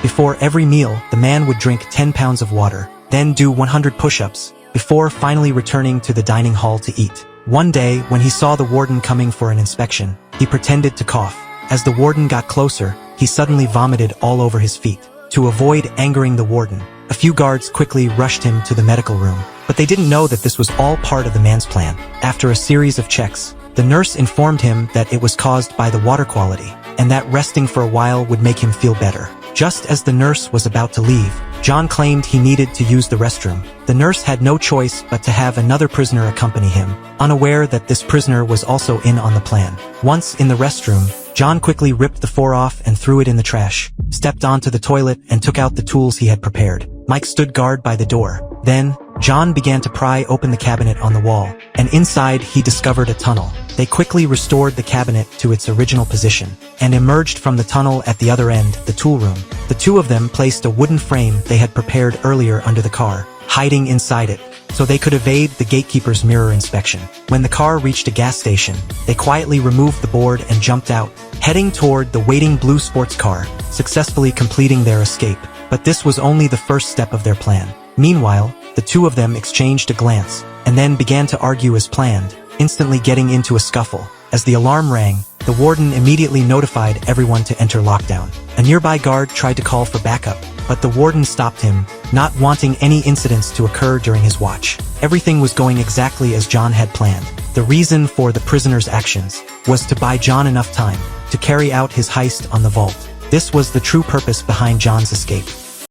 Before every meal, the man would drink 10 pounds of water, then do 100 push-ups, before finally returning to the dining hall to eat. One day, when he saw the warden coming for an inspection, he pretended to cough. As the warden got closer, he suddenly vomited all over his feet. To avoid angering the warden, a few guards quickly rushed him to the medical room, but they didn't know that this was all part of the man's plan. After a series of checks, the nurse informed him that it was caused by the water quality, and that resting for a while would make him feel better. Just as the nurse was about to leave, John claimed he needed to use the restroom. The nurse had no choice but to have another prisoner accompany him, unaware that this prisoner was also in on the plan. Once in the restroom, John quickly ripped the floor off and threw it in the trash, stepped onto the toilet and took out the tools he had prepared. Mike stood guard by the door. Then, John began to pry open the cabinet on the wall, and inside he discovered a tunnel. They quickly restored the cabinet to its original position, and emerged from the tunnel at the other end, the tool room. The two of them placed a wooden frame they had prepared earlier under the car, hiding inside it, so they could evade the gatekeeper's mirror inspection. When the car reached a gas station, they quietly removed the board and jumped out, heading toward the waiting blue sports car, successfully completing their escape. But this was only the first step of their plan. Meanwhile, the two of them exchanged a glance, and then began to argue as planned, instantly getting into a scuffle. As the alarm rang, the warden immediately notified everyone to enter lockdown. A nearby guard tried to call for backup, but the warden stopped him, not wanting any incidents to occur during his watch. Everything was going exactly as John had planned. The reason for the prisoner's actions was to buy John enough time to carry out his heist on the vault. This was the true purpose behind John's escape.